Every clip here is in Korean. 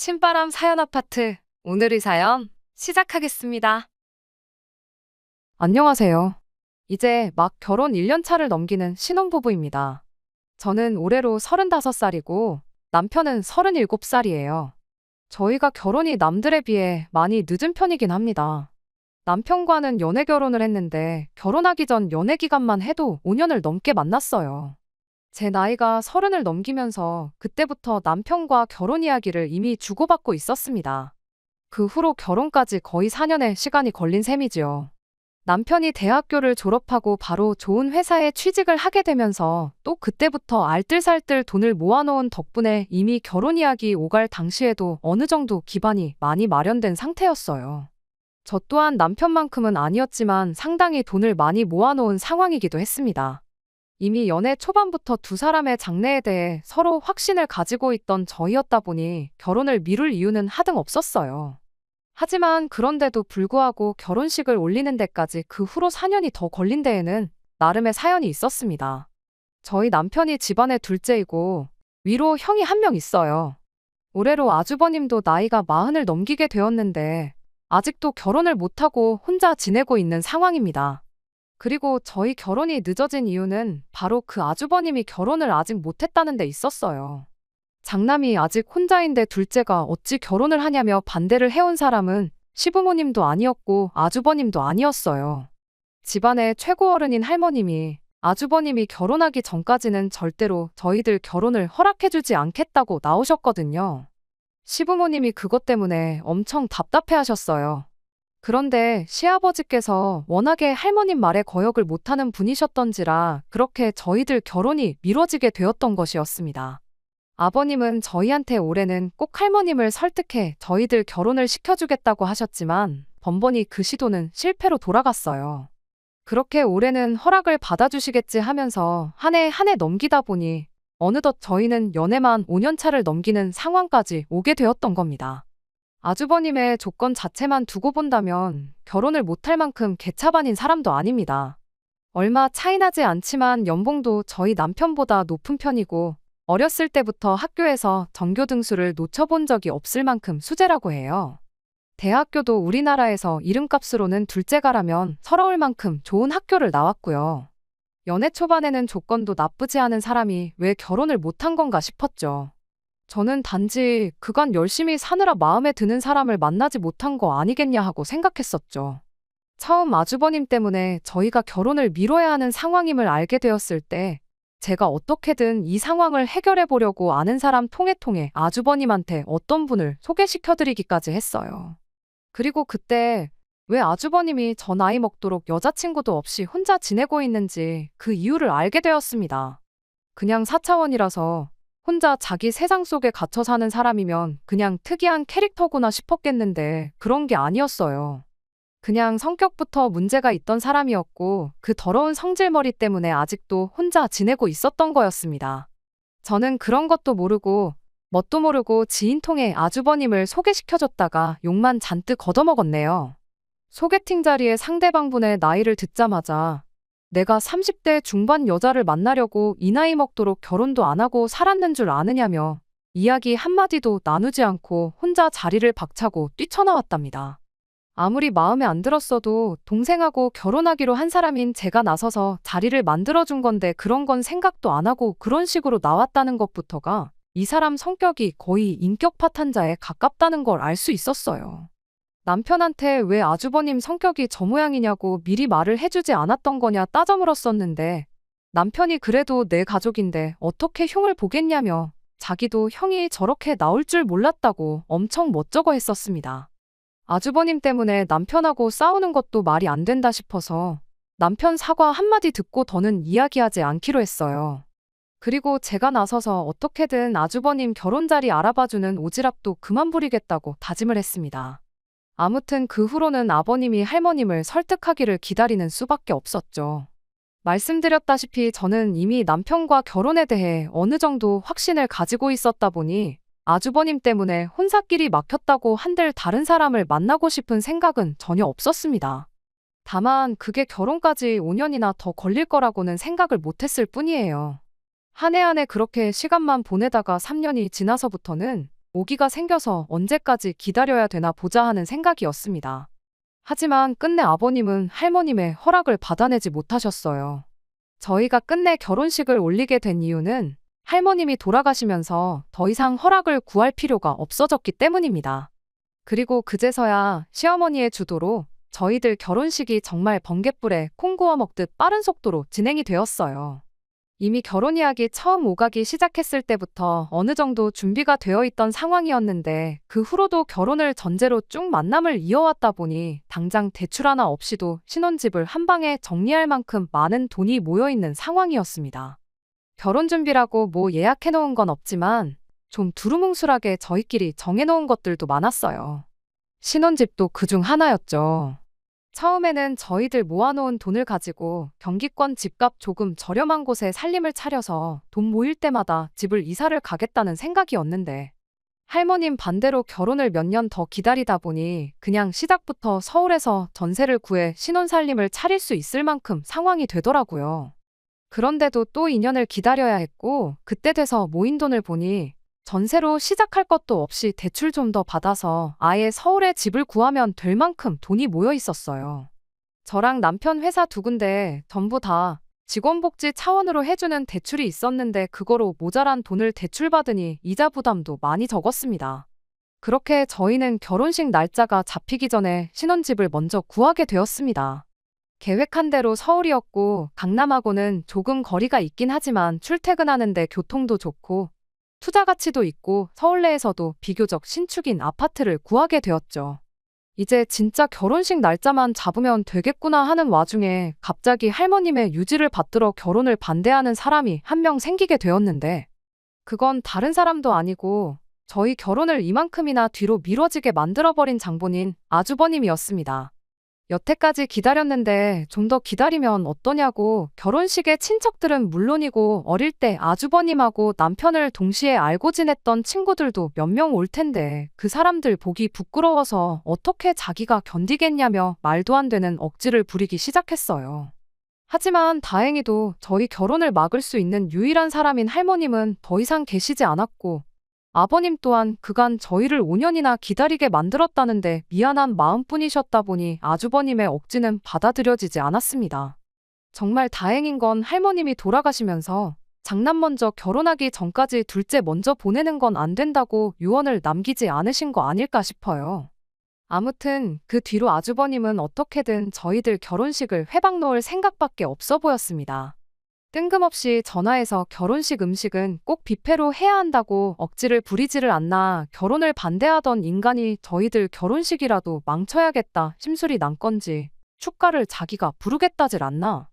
신바람 사연 아파트. 오늘의 사연 시작하겠습니다. 안녕하세요. 이제 막 결혼 1년 차를 넘기는 신혼부부입니다. 저는 올해로 35살이고 남편은 37살이에요. 저희가 결혼이 남들에 비해 많이 늦은 편이긴 합니다. 남편과는 연애 결혼을 했는데 결혼하기 전 연애 기간만 해도 5년을 넘게 만났어요. 제 나이가 30을 넘기면서 그때부터 남편과 결혼 이야기를 이미 주고받고 있었습니다. 그 후로 결혼까지 거의 4년의 시간이 걸린 셈이지요. 남편이 대학교를 졸업하고 바로 좋은 회사에 취직을 하게 되면서 또 그때부터 알뜰살뜰 돈을 모아놓은 덕분에 이미 결혼 이야기 오갈 당시에도 어느 정도 기반이 많이 마련된 상태였어요. 저 또한 남편만큼은 아니었지만 상당히 돈을 많이 모아놓은 상황이기도 했습니다. 이미 연애 초반부터 두 사람의 장래에 대해 서로 확신을 가지고 있던 저희였다 보니 결혼을 미룰 이유는 하등 없었어요. 하지만 그런데도 불구하고 결혼식을 올리는 데까지 그 후로 4년이 더 걸린 데에는 나름의 사연이 있었습니다. 저희 남편이 집안의 둘째이고 위로 형이 한 명 있어요. 올해로 아주버님도 나이가 40을 넘기게 되었는데 아직도 결혼을 못하고 혼자 지내고 있는 상황입니다. 그리고 저희 결혼이 늦어진 이유는 바로 그 아주버님이 결혼을 아직 못했다는 데 있었어요. 장남이 아직 혼자인데 둘째가 어찌 결혼을 하냐며 반대를 해온 사람은 시부모님도 아니었고 아주버님도 아니었어요. 집안의 최고 어른인 할머님이 아주버님이 결혼하기 전까지는 절대로 저희들 결혼을 허락해주지 않겠다고 나오셨거든요. 시부모님이 그것 때문에 엄청 답답해하셨어요. 그런데 시아버지께서 워낙에 할머님 말에 거역을 못하는 분이셨던지라 그렇게 저희들 결혼이 미뤄지게 되었던 것이었습니다. 아버님은 저희한테 올해는 꼭 할머님을 설득해 저희들 결혼을 시켜주겠다고 하셨지만 번번이 그 시도는 실패로 돌아갔어요. 그렇게 올해는 허락을 받아주시겠지 하면서 한 해 한 해 넘기다 보니 어느덧 저희는 연애만 5년 차를 넘기는 상황까지 오게 되었던 겁니다. 아주버님의 조건 자체만 두고 본다면 결혼을 못할 만큼 개차반인 사람도 아닙니다. 얼마 차이 나지 않지만 연봉도 저희 남편보다 높은 편이고 어렸을 때부터 학교에서 전교 등수를 놓쳐본 적이 없을 만큼 수재라고 해요. 대학교도 우리나라에서 이름값으로는 둘째가라면 서러울 만큼 좋은 학교를 나왔고요. 연애 초반에는 조건도 나쁘지 않은 사람이 왜 결혼을 못한 건가 싶었죠. 저는 단지 그간 열심히 사느라 마음에 드는 사람을 만나지 못한 거 아니겠냐 하고 생각했었죠. 처음 아주버님 때문에 저희가 결혼을 미뤄야 하는 상황임을 알게 되었을 때 제가 어떻게든 이 상황을 해결해 보려고 아는 사람 통해 아주버님한테 어떤 분을 소개시켜드리기까지 했어요. 그리고 그때 왜 아주버님이 저 나이 먹도록 여자친구도 없이 혼자 지내고 있는지 그 이유를 알게 되었습니다. 그냥 4차원이라서 혼자 자기 세상 속에 갇혀 사는 사람이면 그냥 특이한 캐릭터구나 싶었겠는데 그런 게 아니었어요. 그냥 성격부터 문제가 있던 사람이었고 그 더러운 성질머리 때문에 아직도 혼자 지내고 있었던 거였습니다. 저는 그런 것도 모르고 뭣도 모르고 지인 통해 아주버님을 소개시켜줬다가 욕만 잔뜩 얻어먹었네요. 소개팅 자리에 상대방분의 나이를 듣자마자 내가 30대 중반 여자를 만나려고 이 나이 먹도록 결혼도 안 하고 살았는 줄 아느냐며 이야기 한마디도 나누지 않고 혼자 자리를 박차고 뛰쳐나왔답니다. 아무리 마음에 안 들었어도 동생하고 결혼하기로 한 사람인 제가 나서서 자리를 만들어준 건데 그런 건 생각도 안 하고 그런 식으로 나왔다는 것부터가 이 사람 성격이 거의 인격 파탄자에 가깝다는 걸 알 수 있었어요. 남편한테 왜 아주버님 성격이 저 모양이냐고 미리 말을 해주지 않았던 거냐 따져 물었었는데 남편이 그래도 내 가족인데 어떻게 흉을 보겠냐며 자기도 형이 저렇게 나올 줄 몰랐다고 엄청 멋쩍어 했었습니다. 아주버님 때문에 남편하고 싸우는 것도 말이 안 된다 싶어서 남편 사과 한마디 듣고 더는 이야기하지 않기로 했어요. 그리고 제가 나서서 어떻게든 아주버님 결혼 자리 알아봐주는 오지랖도 그만 부리겠다고 다짐을 했습니다. 아무튼 그 후로는 아버님이 할머님을 설득하기를 기다리는 수밖에 없었죠. 말씀드렸다시피 저는 이미 남편과 결혼에 대해 어느 정도 확신을 가지고 있었다 보니 아주버님 때문에 혼사길이 막혔다고 한들 다른 사람을 만나고 싶은 생각은 전혀 없었습니다. 다만 그게 결혼까지 5년이나 더 걸릴 거라고는 생각을 못했을 뿐이에요. 한 해 한 해 그렇게 시간만 보내다가 3년이 지나서부터는 오기가 생겨서 언제까지 기다려야 되나 보자 하는 생각이었습니다. 하지만 끝내 아버님은 할머님의 허락을 받아내지 못하셨어요. 저희가 끝내 결혼식을 올리게 된 이유는 할머님이 돌아가시면서 더 이상 허락을 구할 필요가 없어졌기 때문입니다. 그리고 그제서야 시어머니의 주도로 저희들 결혼식이 정말 번갯불에 콩 구워 먹듯 빠른 속도로 진행이 되었어요. 이미 결혼 이야기 처음 오가기 시작했을 때부터 어느 정도 준비가 되어 있던 상황이었는데 그 후로도 결혼을 전제로 쭉 만남을 이어왔다 보니 당장 대출 하나 없이도 신혼집을 한 방에 정리할 만큼 많은 돈이 모여 있는 상황이었습니다. 결혼 준비라고 뭐 예약해 놓은 건 없지만 좀 두루뭉술하게 저희끼리 정해놓은 것들도 많았어요. 신혼집도 그중 하나였죠. 처음에는 저희들 모아놓은 돈을 가지고 경기권 집값 조금 저렴한 곳에 살림을 차려서 돈 모일 때마다 집을 이사를 가겠다는 생각이었는데 할머님 반대로 결혼을 몇 년 더 기다리다 보니 그냥 시작부터 서울에서 전세를 구해 신혼살림을 차릴 수 있을 만큼 상황이 되더라고요. 그런데도 또 2년을 기다려야 했고 그때 돼서 모인 돈을 보니 전세로 시작할 것도 없이 대출 좀 더 받아서 아예 서울에 집을 구하면 될 만큼 돈이 모여 있었어요. 저랑 남편 회사 2군데 전부 다 직원복지 차원으로 해주는 대출이 있었는데 그거로 모자란 돈을 대출받으니 이자 부담도 많이 적었습니다. 그렇게 저희는 결혼식 날짜가 잡히기 전에 신혼집을 먼저 구하게 되었습니다. 계획한 대로 서울이었고 강남하고는 조금 거리가 있긴 하지만 출퇴근하는데 교통도 좋고 투자 가치도 있고 서울 내에서도 비교적 신축인 아파트를 구하게 되었죠. 이제 진짜 결혼식 날짜만 잡으면 되겠구나 하는 와중에 갑자기 할머님의 유지를 받들어 결혼을 반대하는 사람이 한 명 생기게 되었는데 그건 다른 사람도 아니고 저희 결혼을 이만큼이나 뒤로 미뤄지게 만들어버린 장본인 아주버님이었습니다. 여태까지 기다렸는데 좀 더 기다리면 어떠냐고 결혼식에 친척들은 물론이고 어릴 때 아주버님하고 남편을 동시에 알고 지냈던 친구들도 몇 명 올 텐데 그 사람들 보기 부끄러워서 어떻게 자기가 견디겠냐며 말도 안 되는 억지를 부리기 시작했어요. 하지만 다행히도 저희 결혼을 막을 수 있는 유일한 사람인 할머님은 더 이상 계시지 않았고 아버님 또한 그간 저희를 5년이나 기다리게 만들었다는데 미안한 마음뿐이셨다 보니 아주버님의 억지는 받아들여지지 않았습니다. 정말 다행인 건 할머님이 돌아가시면서 장남 먼저 결혼하기 전까지 둘째 먼저 보내는 건 안 된다고 유언을 남기지 않으신 거 아닐까 싶어요. 아무튼 그 뒤로 아주버님은 어떻게든 저희들 결혼식을 회방 놓을 생각밖에 없어 보였습니다. 뜬금없이 전화해서 결혼식 음식은 꼭 뷔페로 해야 한다고 억지를 부리지를 않나 결혼을 반대하던 인간이 저희들 결혼식이라도 망쳐야겠다 심술이 난 건지 축가를 자기가 부르겠다질 않나.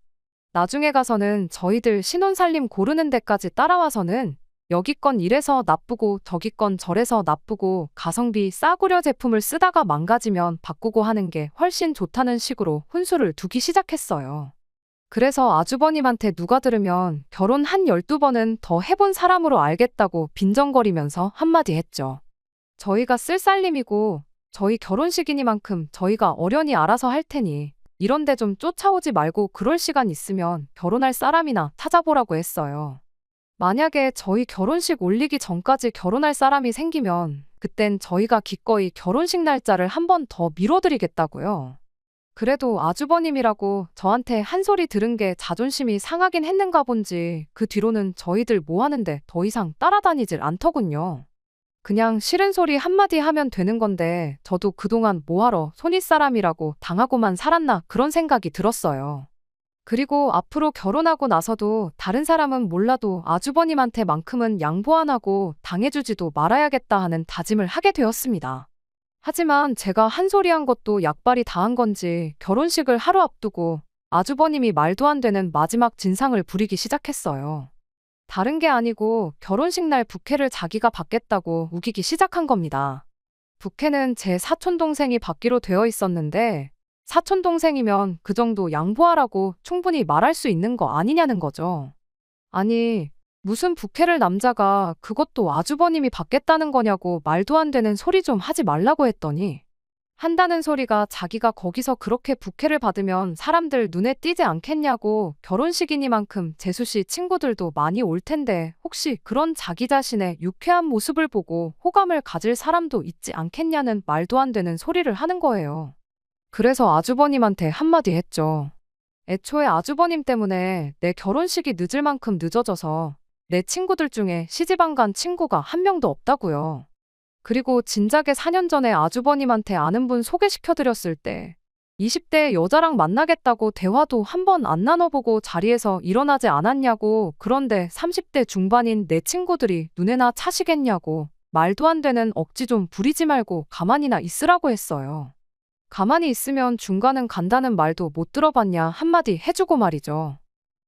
나중에 가서는 저희들 신혼살림 고르는 데까지 따라와서는 여기 건 이래서 나쁘고 저기 건 저래서 나쁘고 가성비 싸구려 제품을 쓰다가 망가지면 바꾸고 하는 게 훨씬 좋다는 식으로 훈수를 두기 시작했어요. 그래서 아주버님한테 누가 들으면 결혼 한 12번은 더 해본 사람으로 알겠다고 빈정거리면서 한마디 했죠. 저희가 쓸 살림이고 저희 결혼식이니만큼 저희가 어련히 알아서 할 테니 이런데 좀 쫓아오지 말고 그럴 시간 있으면 결혼할 사람이나 찾아보라고 했어요. 만약에 저희 결혼식 올리기 전까지 결혼할 사람이 생기면 그땐 저희가 기꺼이 결혼식 날짜를 한 번 더 미뤄드리겠다고요. 그래도 아주버님이라고 저한테 한 소리 들은 게 자존심이 상하긴 했는가 본지 그 뒤로는 저희들 뭐 하는데 더 이상 따라다니질 않더군요. 그냥 싫은 소리 한마디 하면 되는 건데 저도 그동안 뭐하러 손윗사람이라고 당하고만 살았나 그런 생각이 들었어요. 그리고 앞으로 결혼하고 나서도 다른 사람은 몰라도 아주버님한테만큼은 양보 안 하고 당해주지도 말아야겠다 하는 다짐을 하게 되었습니다. 하지만 제가 한 소리 한 것도 약발이 다 한 건지 결혼식을 하루 앞두고 아주버님이 말도 안 되는 마지막 진상을 부리기 시작했어요. 다른 게 아니고 결혼식 날 부케를 자기가 받겠다고 우기기 시작한 겁니다. 부케는 제 사촌동생이 받기로 되어 있었는데 사촌동생이면 그 정도 양보하라고 충분히 말할 수 있는 거 아니냐는 거죠. 아니 무슨 부케를 남자가 그것도 아주버님이 받겠다는 거냐고 말도 안 되는 소리 좀 하지 말라고 했더니 한다는 소리가 자기가 거기서 그렇게 부케를 받으면 사람들 눈에 띄지 않겠냐고 결혼식이니만큼 재수 씨 친구들도 많이 올 텐데 혹시 그런 자기 자신의 유쾌한 모습을 보고 호감을 가질 사람도 있지 않겠냐는 말도 안 되는 소리를 하는 거예요. 그래서 아주버님한테 한마디 했죠. 애초에 아주버님 때문에 내 결혼식이 늦을 만큼 늦어져서 내 친구들 중에 시집 안 간 친구가 한 명도 없다고요. 그리고 진작에 4년 전에 아주버님한테 아는 분 소개시켜드렸을 때 20대 여자랑 만나겠다고 대화도 한 번 안 나눠보고 자리에서 일어나지 않았냐고, 그런데 30대 중반인 내 친구들이 눈에나 차시겠냐고 말도 안 되는 억지 좀 부리지 말고 가만히나 있으라고 했어요. 가만히 있으면 중간은 간다는 말도 못 들어봤냐 한마디 해주고 말이죠.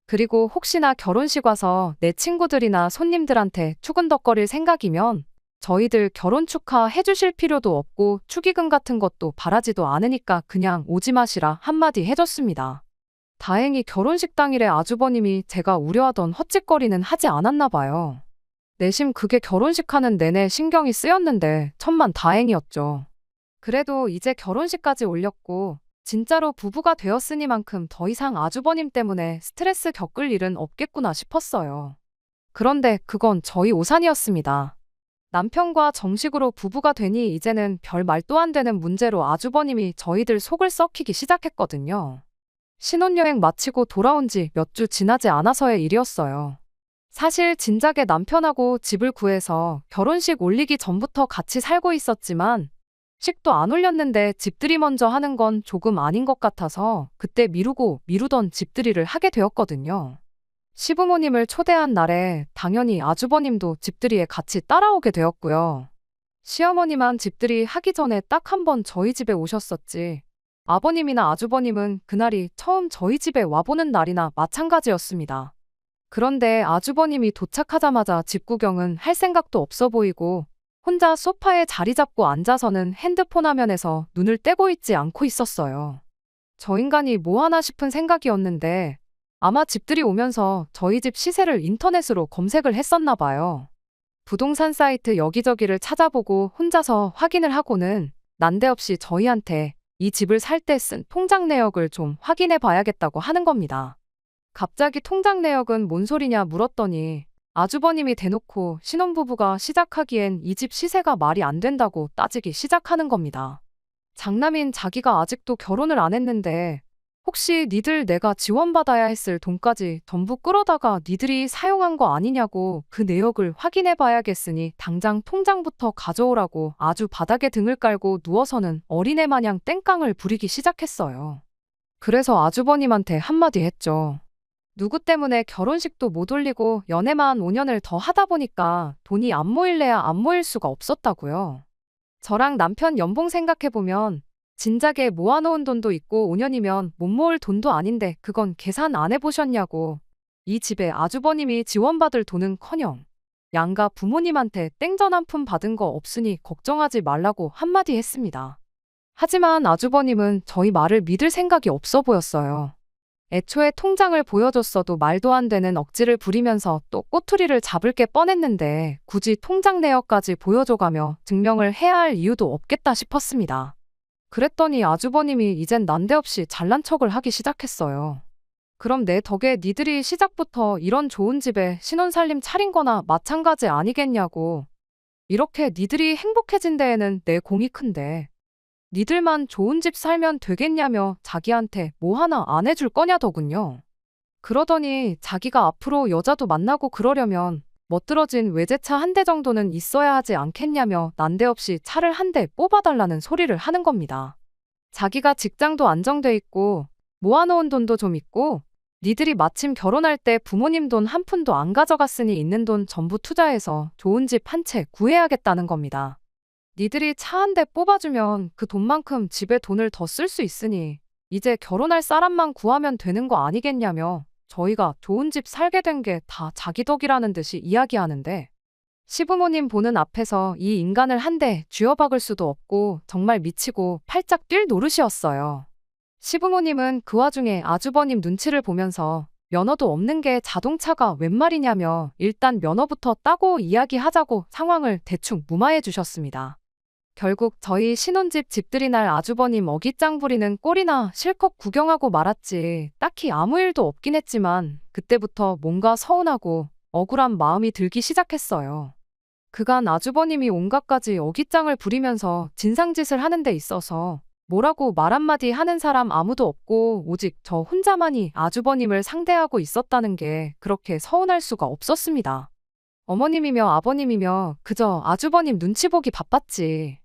그리고 혹시나 결혼식 와서 내 친구들이나 손님들한테 추근덕거릴 생각이면 저희들 결혼 축하해 주실 필요도 없고 축의금 같은 것도 바라지도 않으니까 그냥 오지 마시라 한마디 해줬습니다. 다행히 결혼식 당일에 아주버님이 제가 우려하던 헛짓거리는 하지 않았나 봐요. 내심 그게 결혼식 하는 내내 신경이 쓰였는데 천만 다행이었죠. 그래도 이제 결혼식까지 올렸고 진짜로 부부가 되었으니만큼 더 이상 아주버님 때문에 스트레스 겪을 일은 없겠구나 싶었어요. 그런데 그건 저희 오산이었습니다. 남편과 정식으로 부부가 되니 이제는 별 말도 안 되는 문제로 아주버님이 저희들 속을 썩히기 시작했거든요. 신혼여행 마치고 돌아온 지 몇 주 지나지 않아서의 일이었어요. 사실 진작에 남편하고 집을 구해서 결혼식 올리기 전부터 같이 살고 있었지만 식도 안 올렸는데 집들이 먼저 하는 건 조금 아닌 것 같아서 그때 미루고 미루던 집들이를 하게 되었거든요. 시부모님을 초대한 날에 당연히 아주버님도 집들이에 같이 따라오게 되었고요. 시어머니만 집들이 하기 전에 딱 한 번 저희 집에 오셨었지. 아버님이나 아주버님은 그날이 처음 저희 집에 와보는 날이나 마찬가지였습니다. 그런데 아주버님이 도착하자마자 집 구경은 할 생각도 없어 보이고 혼자 소파에 자리 잡고 앉아서는 핸드폰 화면에서 눈을 떼고 있지 않고 있었어요. 저 인간이 뭐 하나 싶은 생각이었는데 아마 집들이 오면서 저희 집 시세를 인터넷으로 검색을 했었나 봐요. 부동산 사이트 여기저기를 찾아보고 혼자서 확인을 하고는 난데없이 저희한테 이 집을 살 때 쓴 통장 내역을 좀 확인해 봐야겠다고 하는 겁니다. 갑자기 통장 내역은 뭔 소리냐 물었더니 아주버님이 대놓고 신혼부부가 시작하기엔 이 집 시세가 말이 안 된다고 따지기 시작하는 겁니다. 장남인 자기가 아직도 결혼을 안 했는데 혹시 니들 내가 지원받아야 했을 돈까지 전부 끌어다가 니들이 사용한 거 아니냐고 그 내역을 확인해 봐야겠으니 당장 통장부터 가져오라고 아주 바닥에 등을 깔고 누워서는 어린애 마냥 땡깡을 부리기 시작했어요. 그래서 아주버님한테 한마디 했죠. 누구 때문에 결혼식도 못 올리고 연애만 5년을 더 하다 보니까 돈이 안 모일래야 안 모일 수가 없었다고요. 저랑 남편 연봉 생각해보면 진작에 모아놓은 돈도 있고 5년이면 못 모을 돈도 아닌데 그건 계산 안 해보셨냐고. 이 집에 아주버님이 지원받을 돈은커녕 양가 부모님한테 땡전 한 푼 받은 거 없으니 걱정하지 말라고 한마디 했습니다. 하지만 아주버님은 저희 말을 믿을 생각이 없어 보였어요. 애초에 통장을 보여줬어도 말도 안 되는 억지를 부리면서 또 꼬투리를 잡을 게 뻔했는데 굳이 통장 내역까지 보여줘가며 증명을 해야 할 이유도 없겠다 싶었습니다. 그랬더니 아주버님이 이젠 난데없이 잘난 척을 하기 시작했어요. 그럼 내 덕에 니들이 시작부터 이런 좋은 집에 신혼살림 차린 거나 마찬가지 아니겠냐고. 이렇게 니들이 행복해진 데에는 내 공이 큰데 니들만 좋은 집 살면 되겠냐며 자기한테 뭐 하나 안 해줄 거냐더군요. 그러더니 자기가 앞으로 여자도 만나고 그러려면 멋들어진 외제차 한 대 정도는 있어야 하지 않겠냐며 난데없이 차를 한 대 뽑아달라는 소리를 하는 겁니다. 자기가 직장도 안정돼 있고 모아놓은 돈도 좀 있고 니들이 마침 결혼할 때 부모님 돈 한 푼도 안 가져갔으니 있는 돈 전부 투자해서 좋은 집 한 채 구해야겠다는 겁니다. 니들이 차 한 대 뽑아주면 그 돈만큼 집에 돈을 더 쓸 수 있으니 이제 결혼할 사람만 구하면 되는 거 아니겠냐며 저희가 좋은 집 살게 된 게 다 자기 덕이라는 듯이 이야기하는데 시부모님 보는 앞에서 이 인간을 한 대 쥐어박을 수도 없고 정말 미치고 팔짝 뛸 노릇이었어요. 시부모님은 그 와중에 아주버님 눈치를 보면서 면허도 없는 게 자동차가 웬 말이냐며 일단 면허부터 따고 이야기하자고 상황을 대충 무마해 주셨습니다. 결국 저희 신혼집 집들이날 아주버님 어깃장 부리는 꼴이나 실컷 구경하고 말았지 딱히 아무 일도 없긴 했지만 그때부터 뭔가 서운하고 억울한 마음이 들기 시작했어요. 그간 아주버님이 온갖 가지 어깃장을 부리면서 진상짓을 하는 데 있어서 뭐라고 말 한마디 하는 사람 아무도 없고 오직 저 혼자만이 아주버님을 상대하고 있었다는 게 그렇게 서운할 수가 없었습니다. 어머님이며 아버님이며 그저 아주버님 눈치 보기 바빴지.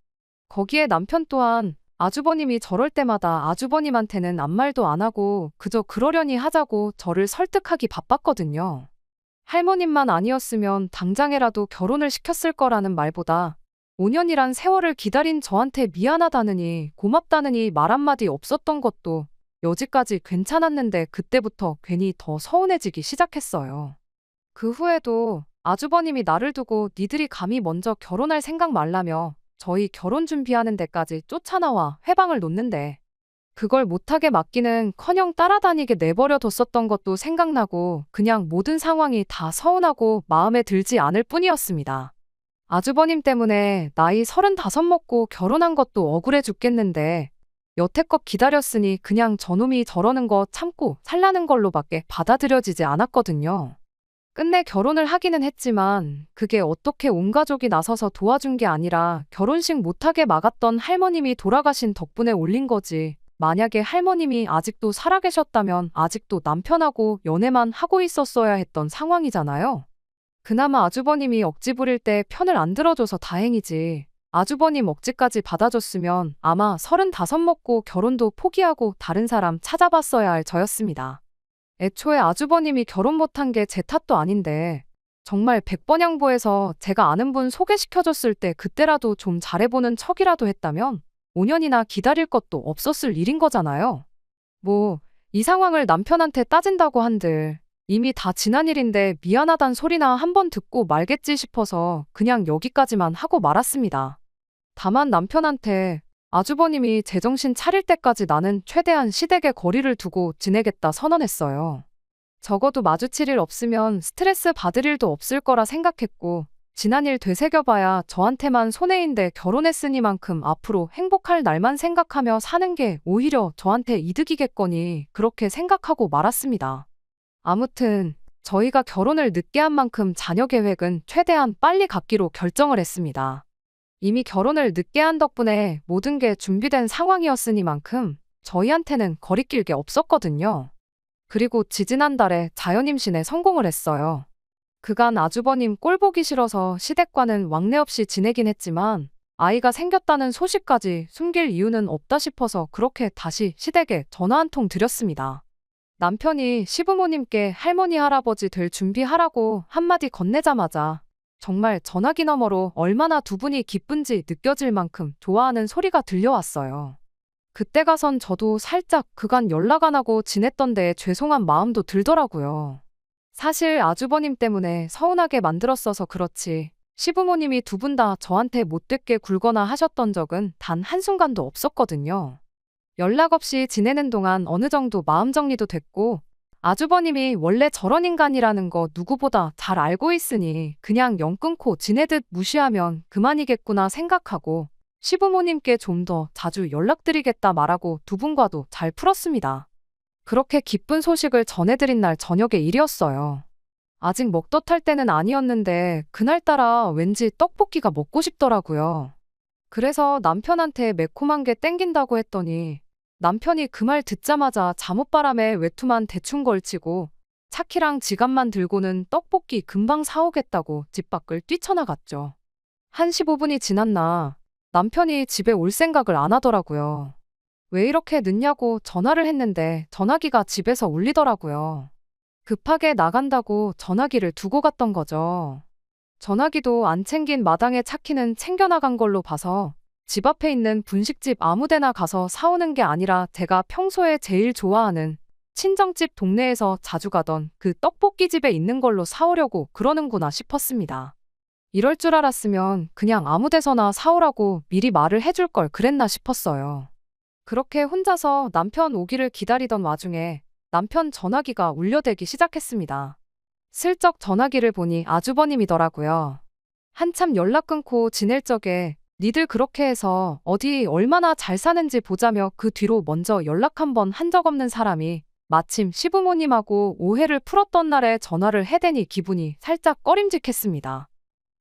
거기에 남편 또한 아주버님이 저럴 때마다 아주버님한테는 아무 말도 안 하고 그저 그러려니 하자고 저를 설득하기 바빴거든요. 할머님만 아니었으면 당장에라도 결혼을 시켰을 거라는 말보다 5년이란 세월을 기다린 저한테 미안하다느니 고맙다느니 말 한마디 없었던 것도 여지까지 괜찮았는데 그때부터 괜히 더 서운해지기 시작했어요. 그 후에도 아주버님이 나를 두고 니들이 감히 먼저 결혼할 생각 말라며 저희 결혼 준비하는 데까지 쫓아나와 회방을 놓는데 그걸 못하게 막기는커녕 따라다니게 내버려 뒀었던 것도 생각나고 그냥 모든 상황이 다 서운하고 마음에 들지 않을 뿐이었습니다. 아주버님 때문에 나이 35 먹고 결혼한 것도 억울해 죽겠는데 여태껏 기다렸으니 그냥 저놈이 저러는 거 참고 살라는 걸로밖에 받아들여지지 않았거든요. 끝내 결혼을 하기는 했지만 그게 어떻게 온 가족이 나서서 도와준 게 아니라 결혼식 못하게 막았던 할머님이 돌아가신 덕분에 올린 거지. 만약에 할머님이 아직도 살아계셨다면 아직도 남편하고 연애만 하고 있었어야 했던 상황이잖아요. 그나마 아주버님이 억지 부릴 때 편을 안 들어줘서 다행이지. 아주버님 억지까지 받아줬으면 아마 35 먹고 결혼도 포기하고 다른 사람 찾아봤어야 할 저였습니다. 애초에 아주버님이 결혼 못한 게 제 탓도 아닌데 정말 백번양보해서 제가 아는 분 소개시켜줬을 때 그때라도 좀 잘해보는 척이라도 했다면 5년이나 기다릴 것도 없었을 일인 거잖아요. 뭐 이 상황을 남편한테 따진다고 한들 이미 다 지난 일인데 미안하단 소리나 한번 듣고 말겠지 싶어서 그냥 여기까지만 하고 말았습니다. 다만 남편한테 아주버님이 제정신 차릴 때까지 나는 최대한 시댁에 거리를 두고 지내겠다 선언했어요. 적어도 마주칠 일 없으면 스트레스 받을 일도 없을 거라 생각했고 지난 일 되새겨봐야 저한테만 손해인데 결혼했으니만큼 앞으로 행복할 날만 생각하며 사는 게 오히려 저한테 이득이겠거니 그렇게 생각하고 말았습니다. 아무튼 저희가 결혼을 늦게 한 만큼 자녀 계획은 최대한 빨리 갖기로 결정을 했습니다. 이미 결혼을 늦게 한 덕분에 모든 게 준비된 상황이었으니만큼 저희한테는 거리낄 게 없었거든요. 그리고 지지난달에 자연임신에 성공을 했어요. 그간 아주버님 꼴 보기 싫어서 시댁과는 왕래 없이 지내긴 했지만 아이가 생겼다는 소식까지 숨길 이유는 없다 싶어서 그렇게 다시 시댁에 전화 한 통 드렸습니다. 남편이 시부모님께 할머니 할아버지 될 준비하라고 한마디 건네자마자 정말 전화기 너머로 얼마나 두 분이 기쁜지 느껴질 만큼 좋아하는 소리가 들려왔어요. 그때 가선 저도 살짝 그간 연락 안 하고 지냈던 데에 죄송한 마음도 들더라고요. 사실 아주버님 때문에 서운하게 만들었어서 그렇지 시부모님이 두 분 다 저한테 못됐게 굴거나 하셨던 적은 단 한순간도 없었거든요. 연락 없이 지내는 동안 어느 정도 마음 정리도 됐고 아주버님이 원래 저런 인간이라는 거 누구보다 잘 알고 있으니 그냥 연 끊고 지내듯 무시하면 그만이겠구나 생각하고 시부모님께 좀 더 자주 연락드리겠다 말하고 두 분과도 잘 풀었습니다. 그렇게 기쁜 소식을 전해드린 날 저녁의 일이었어요. 아직 먹덧할 때는 아니었는데 그날따라 왠지 떡볶이가 먹고 싶더라고요. 그래서 남편한테 매콤한 게 땡긴다고 했더니 남편이 그 말 듣자마자 잠옷바람에 외투만 대충 걸치고 차키랑 지갑만 들고는 떡볶이 금방 사오겠다고 집 밖을 뛰쳐나갔죠. 한 15분이 지났나 남편이 집에 올 생각을 안 하더라고요. 왜 이렇게 늦냐고 전화를 했는데 전화기가 집에서 울리더라고요. 급하게 나간다고 전화기를 두고 갔던 거죠. 전화기도 안 챙긴 마당에 차키는 챙겨나간 걸로 봐서 집 앞에 있는 분식집 아무데나 가서 사오는 게 아니라 제가 평소에 제일 좋아하는 친정집 동네에서 자주 가던 그 떡볶이집에 있는 걸로 사오려고 그러는구나 싶었습니다. 이럴 줄 알았으면 그냥 아무 데서나 사오라고 미리 말을 해줄 걸 그랬나 싶었어요. 그렇게 혼자서 남편 오기를 기다리던 와중에 남편 전화기가 울려대기 시작했습니다. 슬쩍 전화기를 보니 아주버님이더라고요. 한참 연락 끊고 지낼 적에 니들 그렇게 해서 어디 얼마나 잘 사는지 보자며 그 뒤로 먼저 연락 한 번 한 적 없는 사람이 마침 시부모님하고 오해를 풀었던 날에 전화를 해대니 기분이 살짝 꺼림직했습니다.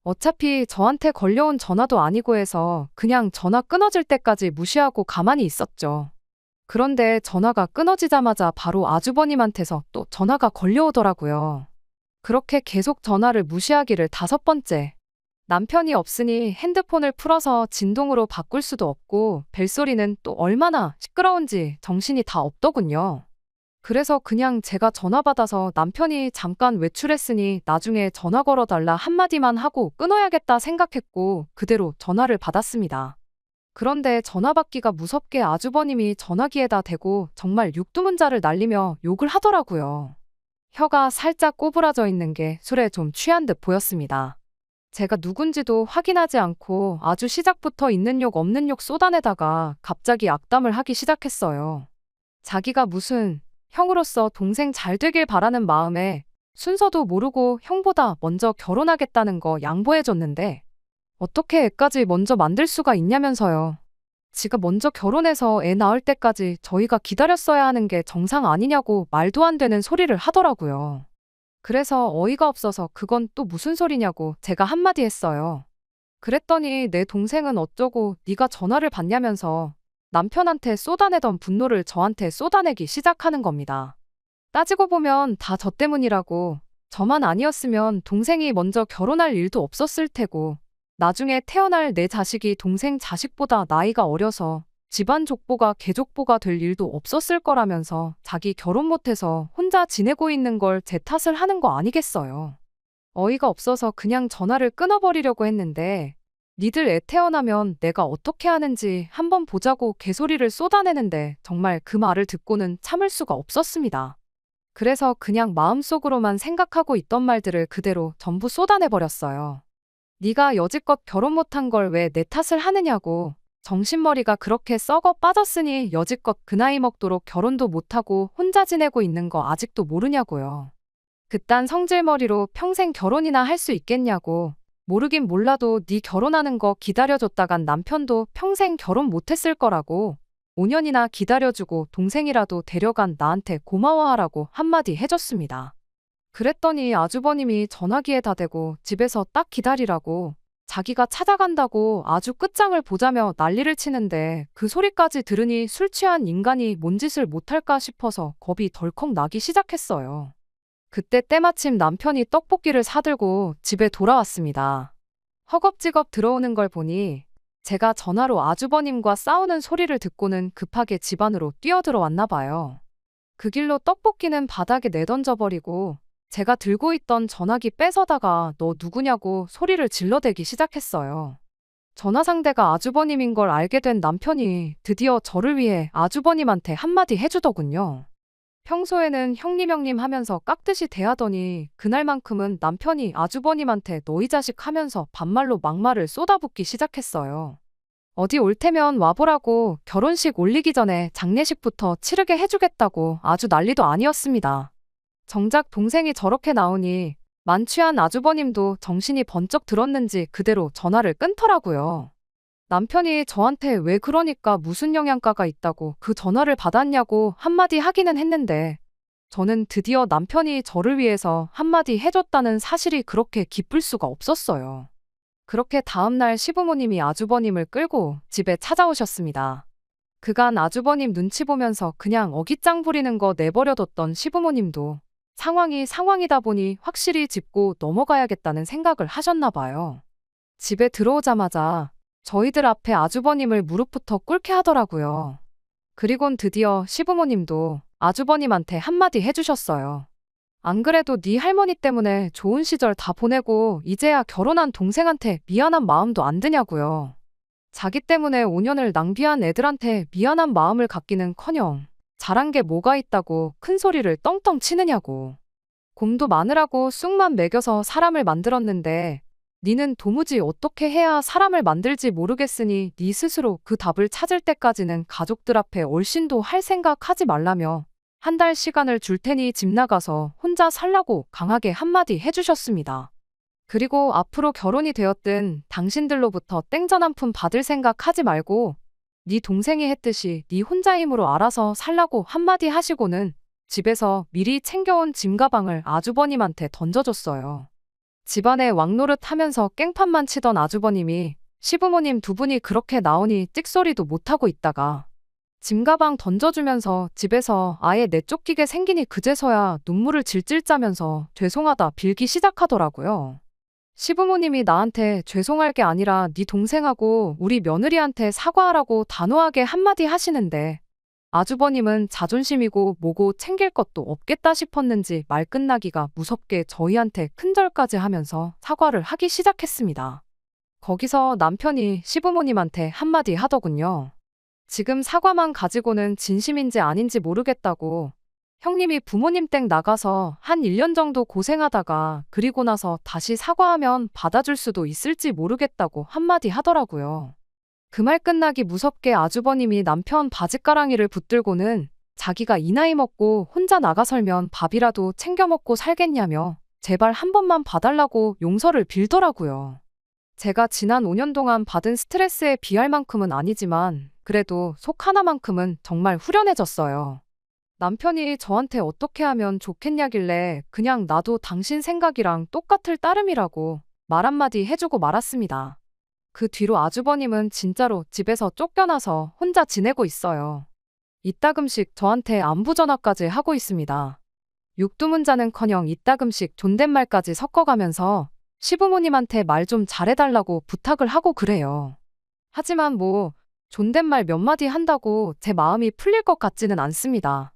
어차피 저한테 걸려온 전화도 아니고 해서 그냥 전화 끊어질 때까지 무시하고 가만히 있었죠. 그런데 전화가 끊어지자마자 바로 아주버님한테서 또 전화가 걸려오더라고요. 그렇게 계속 전화를 무시하기를 5번째. 남편이 없으니 핸드폰을 풀어서 진동으로 바꿀 수도 없고 벨소리는 또 얼마나 시끄러운지 정신이 다 없더군요. 그래서 그냥 제가 전화 받아서 남편이 잠깐 외출했으니 나중에 전화 걸어달라 한마디만 하고 끊어야겠다 생각했고 그대로 전화를 받았습니다. 그런데 전화 받기가 무섭게 아주버님이 전화기에다 대고 정말 육두문자를 날리며 욕을 하더라고요. 혀가 살짝 꼬부라져 있는 게 술에 좀 취한 듯 보였습니다. 제가 누군지도 확인하지 않고 아주 시작부터 있는 욕 없는 욕 쏟아내다가 갑자기 악담을 하기 시작했어요. 자기가 무슨 형으로서 동생 잘 되길 바라는 마음에 순서도 모르고 형보다 먼저 결혼하겠다는 거 양보해줬는데 어떻게 애까지 먼저 만들 수가 있냐면서요. 지가 먼저 결혼해서 애 낳을 때까지 저희가 기다렸어야 하는 게 정상 아니냐고 말도 안 되는 소리를 하더라고요. 그래서 어이가 없어서 그건 또 무슨 소리냐고 제가 한마디 했어요. 그랬더니 내 동생은 어쩌고 네가 전화를 받냐면서 남편한테 쏟아내던 분노를 저한테 쏟아내기 시작하는 겁니다. 따지고 보면 다 저 때문이라고. 저만 아니었으면 동생이 먼저 결혼할 일도 없었을 테고 나중에 태어날 내 자식이 동생 자식보다 나이가 어려서 집안 족보가 개족보가 될 일도 없었을 거라면서 자기 결혼 못해서 혼자 지내고 있는 걸 제 탓을 하는 거 아니겠어요. 어이가 없어서 그냥 전화를 끊어버리려고 했는데 니들 애 태어나면 내가 어떻게 하는지 한번 보자고 개소리를 쏟아내는데 정말 그 말을 듣고는 참을 수가 없었습니다. 그래서 그냥 마음속으로만 생각하고 있던 말들을 그대로 전부 쏟아내버렸어요. 네가 여지껏 결혼 못한 걸 왜 내 탓을 하느냐고. 정신머리가 그렇게 썩어 빠졌으니 여지껏 그 나이 먹도록 결혼도 못하고 혼자 지내고 있는 거 아직도 모르냐고요. 그딴 성질머리로 평생 결혼이나 할 수 있겠냐고. 모르긴 몰라도 네 결혼하는 거 기다려줬다간 남편도 평생 결혼 못했을 거라고. 5년이나 기다려주고 동생이라도 데려간 나한테 고마워하라고 한마디 해줬습니다. 그랬더니 아주버님이 전화기에다 대고 집에서 딱 기다리라고 자기가 찾아간다고 아주 끝장을 보자며 난리를 치는데 그 소리까지 들으니 술 취한 인간이 뭔 짓을 못할까 싶어서 겁이 덜컥 나기 시작했어요. 그때 때마침 남편이 떡볶이를 사들고 집에 돌아왔습니다. 허겁지겁 들어오는 걸 보니 제가 전화로 아주버님과 싸우는 소리를 듣고는 급하게 집 안으로 뛰어들어왔나 봐요. 그 길로 떡볶이는 바닥에 내던져버리고 제가 들고 있던 전화기 뺏어다가 너 누구냐고 소리를 질러대기 시작했어요. 전화 상대가 아주버님인 걸 알게 된 남편이 드디어 저를 위해 아주버님한테 한마디 해주더군요. 평소에는 형님 하면서 깍듯이 대하더니 그날만큼은 남편이 아주버님한테 너희 자식 하면서 반말로 막말을 쏟아붓기 시작했어요. 어디 올 테면 와보라고 결혼식 올리기 전에 장례식부터 치르게 해주겠다고 아주 난리도 아니었습니다. 정작 동생이 저렇게 나오니 만취한 아주버님도 정신이 번쩍 들었는지 그대로 전화를 끊더라고요. 남편이 저한테 왜 그러니까 무슨 영양가가 있다고 그 전화를 받았냐고 한마디 하기는 했는데 저는 드디어 남편이 저를 위해서 한마디 해줬다는 사실이 그렇게 기쁠 수가 없었어요. 그렇게 다음날 시부모님이 아주버님을 끌고 집에 찾아오셨습니다. 그간 아주버님 눈치 보면서 그냥 어깃장 부리는 거 내버려뒀던 시부모님도 상황이다 보니 확실히 짚고 넘어가야겠다는 생각을 하셨나 봐요. 집에 들어오자마자 저희들 앞에 아주버님을 무릎부터 꿇게 하더라고요. 그리곤 드디어 시부모님도 아주버님한테 한마디 해주셨어요. 안 그래도 네 할머니 때문에 좋은 시절 다 보내고 이제야 결혼한 동생한테 미안한 마음도 안 드냐고요. 자기 때문에 5년을 낭비한 애들한테 미안한 마음을 갖기는커녕 잘한 게 뭐가 있다고 큰 소리를 떵떵 치느냐고. 곰도 마늘하고 쑥만 먹여서 사람을 만들었는데 니는 도무지 어떻게 해야 사람을 만들지 모르겠으니 니 스스로 그 답을 찾을 때까지는 가족들 앞에 얼씬도 할 생각 하지 말라며 한 달 시간을 줄 테니 집 나가서 혼자 살라고 강하게 한마디 해주셨습니다. 그리고 앞으로 결혼이 되었든 당신들로부터 땡전 한 푼 받을 생각 하지 말고 네 동생이 했듯이 네 혼자 힘으로 알아서 살라고 한마디 하시고는 집에서 미리 챙겨온 짐 가방을 아주버님한테 던져줬어요. 집안에 왕노릇 하면서 깽판만 치던 아주버님이 시부모님 두 분이 그렇게 나오니 찍소리도 못하고 있다가 짐가방 던져주면서 집에서 아예 내쫓기게 생기니 그제서야 눈물을 질질 짜면서 죄송하다 빌기 시작하더라고요. 시부모님이 나한테 죄송할 게 아니라 네 동생하고 우리 며느리한테 사과하라고 단호하게 한마디 하시는데 아주버님은 자존심이고 뭐고 챙길 것도 없겠다 싶었는지 말 끝나기가 무섭게 저희한테 큰절까지 하면서 사과를 하기 시작했습니다. 거기서 남편이 시부모님한테 한마디 하더군요. 지금 사과만 가지고는 진심인지 아닌지 모르겠다고. 형님이 부모님 댁 나가서 한 1년 정도 고생하다가 그리고 나서 다시 사과하면 받아줄 수도 있을지 모르겠다고 한마디 하더라고요. 그 말 끝나기 무섭게 아주버님이 남편 바짓가랑이를 붙들고는 자기가 이 나이 먹고 혼자 나가설면 밥이라도 챙겨 먹고 살겠냐며 제발 한 번만 봐달라고 용서를 빌더라고요. 제가 지난 5년 동안 받은 스트레스에 비할 만큼은 아니지만 그래도 속 하나만큼은 정말 후련해졌어요. 남편이 저한테 어떻게 하면 좋겠냐길래 그냥 나도 당신 생각이랑 똑같을 따름이라고 말 한마디 해주고 말았습니다. 그 뒤로 아주버님은 진짜로 집에서 쫓겨나서 혼자 지내고 있어요. 이따금씩 저한테 안부 전화까지 하고 있습니다. 육두문자는커녕 이따금씩 존댓말까지 섞어가면서 시부모님한테 말 좀 잘해달라고 부탁을 하고 그래요. 하지만 뭐 존댓말 몇 마디 한다고 제 마음이 풀릴 것 같지는 않습니다.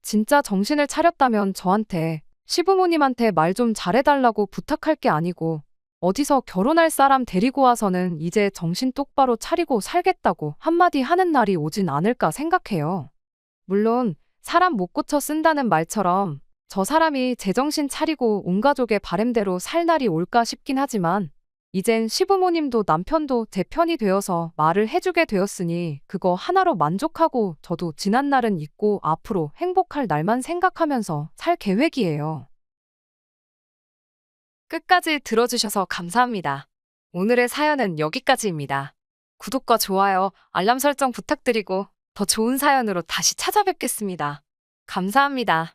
진짜 정신을 차렸다면 저한테 시부모님한테 말 좀 잘해달라고 부탁할 게 아니고 어디서 결혼할 사람 데리고 와서는 이제 정신 똑바로 차리고 살겠다고 한마디 하는 날이 오진 않을까 생각해요. 물론 사람 못 고쳐 쓴다는 말처럼 저 사람이 제정신 차리고 온 가족의 바램대로 살 날이 올까 싶긴 하지만 이젠 시부모님도 남편도 제 편이 되어서 말을 해주게 되었으니 그거 하나로 만족하고 저도 지난 날은 잊고 앞으로 행복할 날만 생각하면서 살 계획이에요. 끝까지 들어주셔서 감사합니다. 오늘의 사연은 여기까지입니다. 구독과 좋아요, 알람 설정 부탁드리고 더 좋은 사연으로 다시 찾아뵙겠습니다. 감사합니다.